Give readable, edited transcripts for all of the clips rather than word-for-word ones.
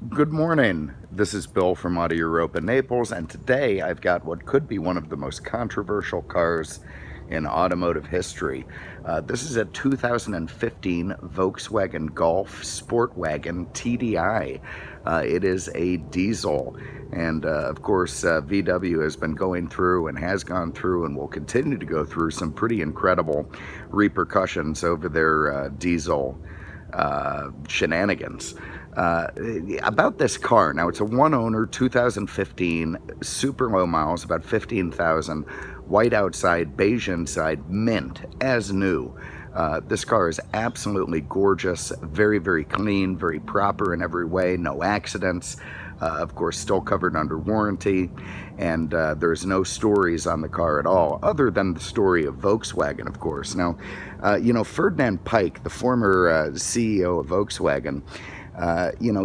Good morning. This is Bill from Europa, Naples, and today I've got what could be one of the most controversial cars in automotive history. This is a 2015 Volkswagen Golf Sportwagen TDI. It is a diesel, and of course VW has been going through and has gone through and will continue to go through some pretty incredible repercussions over their diesel shenanigans. About this car, now it's a one owner 2015, super low miles, about 15,000, white outside, beige inside, mint as new. This car is absolutely gorgeous, very, very clean, very proper in every way, no accidents. Of course, still covered under warranty, and there's no stories on the car at all, other than the story of Volkswagen, of course. Now, Ferdinand Pike, the former CEO of Volkswagen,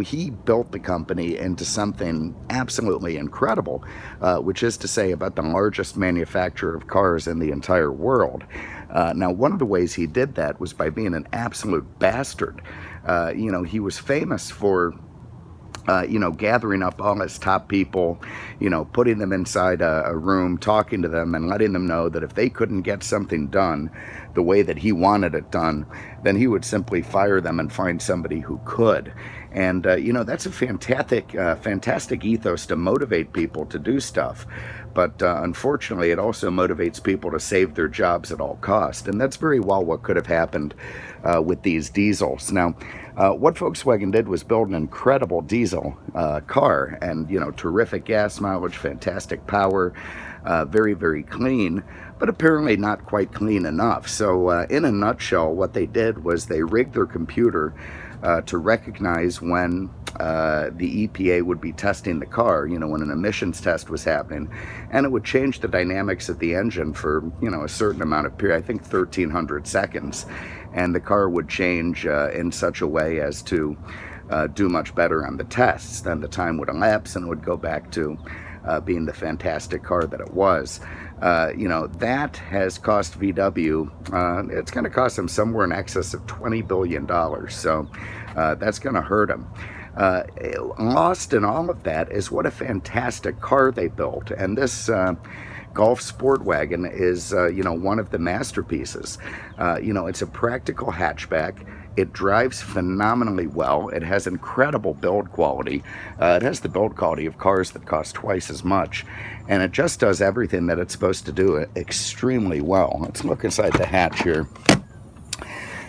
he built the company into something absolutely incredible, which is to say about the largest manufacturer of cars in the entire world. Now, one of the ways he did that was by being an absolute bastard. He was famous for gathering up all his top people, putting them inside a room, talking to them, and letting them know that if they couldn't get something done the way that he wanted it done, then he would simply fire them and find somebody who could. And, that's a fantastic ethos to motivate people to do stuff. But unfortunately, it also motivates people to save their jobs at all cost. And that's very well what could have happened with these diesels. Now, what Volkswagen did was build an incredible diesel car, and, terrific gas mileage, fantastic power, very, very clean, but apparently not quite clean enough. So in a nutshell, what they did was they rigged their computer to recognize when the EPA would be testing the car, when an emissions test was happening, and it would change the dynamics of the engine for, a certain amount of period, I think 1,300 seconds, and the car would change in such a way as to do much better on the tests. Then the time would elapse and it would go back to being the fantastic car that it was. That has cost VW, it's going to cost them somewhere in excess of $20 billion. So that's going to hurt them. Lost in all of that is what a fantastic car they built. And this Golf Sportwagen is, one of the masterpieces. It's a practical hatchback. It drives phenomenally well. It has incredible build quality. It has the build quality of cars that cost twice as much. And it just does everything that it's supposed to do extremely well. Let's look inside the hatch here.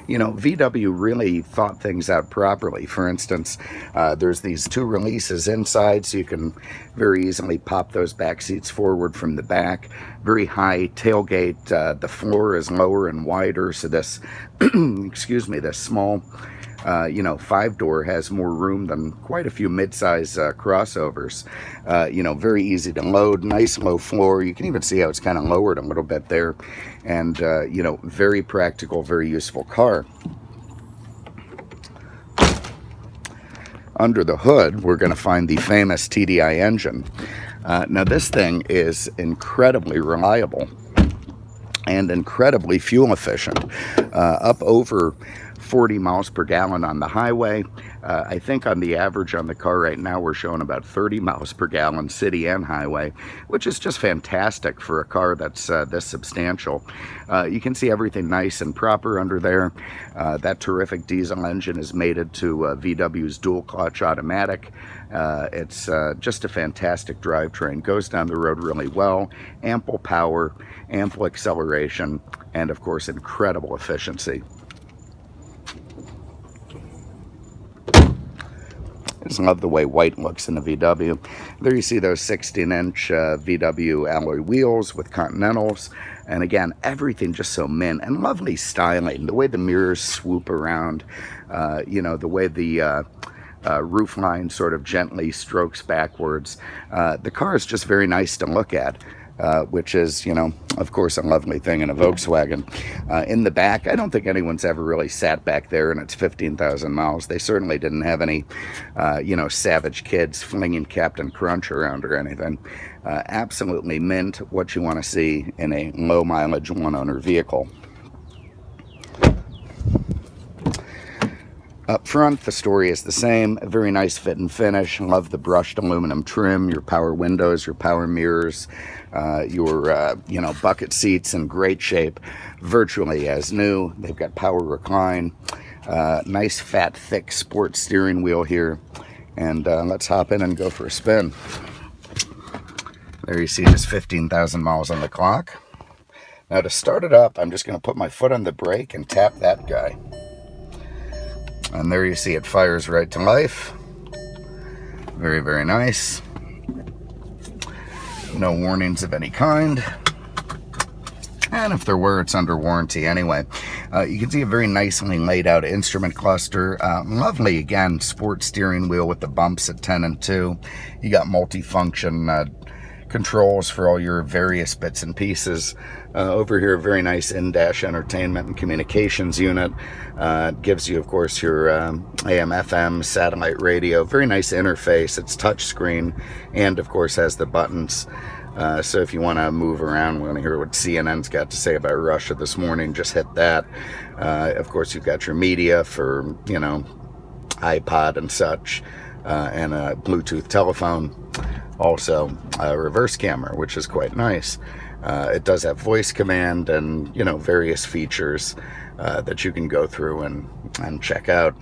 VW really thought things out properly. For instance, there's these two releases inside, so you can very easily pop those back seats forward from the back. Very high tailgate. The floor is lower and wider, so this, this small, 5-door has more room than quite a few mid-size crossovers. Very easy to load, nice low floor. You can even see how it's kind of lowered a little bit there. And, very practical, very useful car. Under the hood, we're going to find the famous TDI engine. Now, this thing is incredibly reliable and incredibly fuel efficient, up over 40 miles per gallon on the highway. I think on the average on the car right now, we're showing about 30 miles per gallon city and highway, which is just fantastic for a car that's this substantial. You can see everything nice and proper under there. That terrific diesel engine is mated to VW's dual clutch automatic. It's just a fantastic drivetrain. Goes down the road really well. Ample power, ample acceleration, and of course incredible efficiency. I just love the way white looks in the VW. There you see those 16-inch VW alloy wheels with Continentals. And again, everything just so mint and lovely styling. The way the mirrors swoop around, the way the roof line sort of gently strokes backwards. The car is just very nice to look at. Which is, of course, a lovely thing in a Volkswagen. In the back, I don't think anyone's ever really sat back there, and it's 15,000 miles. They certainly didn't have any, savage kids flinging Captain Crunch around or anything. Absolutely mint, what you want to see in a low-mileage, one-owner vehicle. Up front, the story is the same. A very nice fit and finish. Love the brushed aluminum trim, your power windows, your power mirrors, your bucket seats in great shape, virtually as new. They've got power recline, nice fat thick sports steering wheel here, and let's hop in and go for a spin. There you see just 15,000 miles on the clock. Now to start it up, I'm just going to put my foot on the brake and tap that guy. And there you see it fires right to life. Very, very nice. No warnings of any kind. And if there were, it's under warranty anyway. You can see a very nicely laid out instrument cluster. Lovely, again, sports steering wheel with the bumps at 10 and 2. You got multifunction controls for all your various bits and pieces. Over here, a very nice in-dash entertainment and communications unit. It gives you, of course, your AM, FM, satellite radio. Very nice interface. It's touchscreen and, of course, has the buttons. So if you want to move around, want to hear what CNN's got to say about Russia this morning, just hit that. Of course, you've got your media for, iPod and such, and a Bluetooth telephone. Also, a reverse camera, which is quite nice. It does have voice command and, various features that you can go through and check out.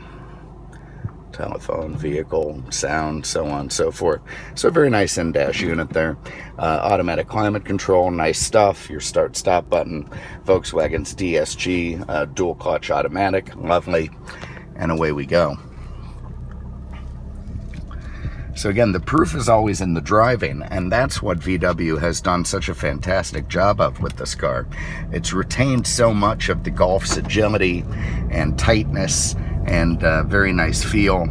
Telephone, vehicle, sound, so on and so forth. So a very nice in-dash unit there. Automatic climate control, nice stuff. Your start-stop button. Volkswagen's DSG, dual clutch automatic, lovely. And away we go. So again, the proof is always in the driving, and that's what VW has done such a fantastic job of with this car. It's retained so much of the Golf's agility and tightness and very nice feel,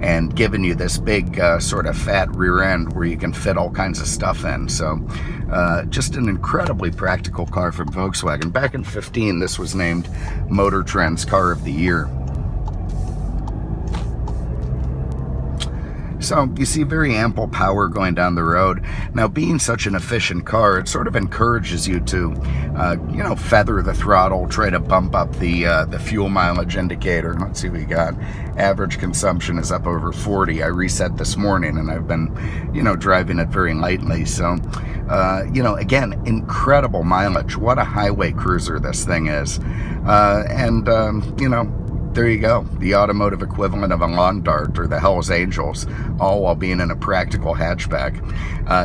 and given you this big sort of fat rear end where you can fit all kinds of stuff in. So just an incredibly practical car from Volkswagen. Back in 2015, this was named Motor Trend's Car of the Year. So you see very ample power going down the road. Now, being such an efficient car, it sort of encourages you to, feather the throttle, try to bump up the fuel mileage indicator. Let's see what we got. Average consumption is up over 40. I reset this morning, and I've been, driving it very lightly. So, again, incredible mileage. What a highway cruiser this thing is. There you go, the automotive equivalent of a lawn dart or the Hell's Angels, all while being in a practical hatchback.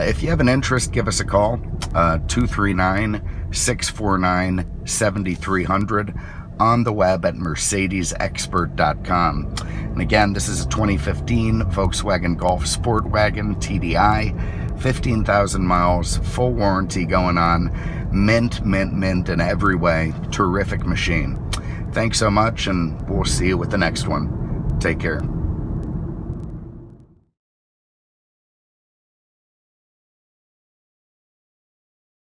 If you have an interest, give us a call, 239-649-7300, on the web at mercedesexpert.com. And again, this is a 2015 Volkswagen Golf Sportwagen TDI, 15,000 miles, full warranty going on, mint in every way, terrific machine. Thanks so much, and we'll see you with the next one. Take care.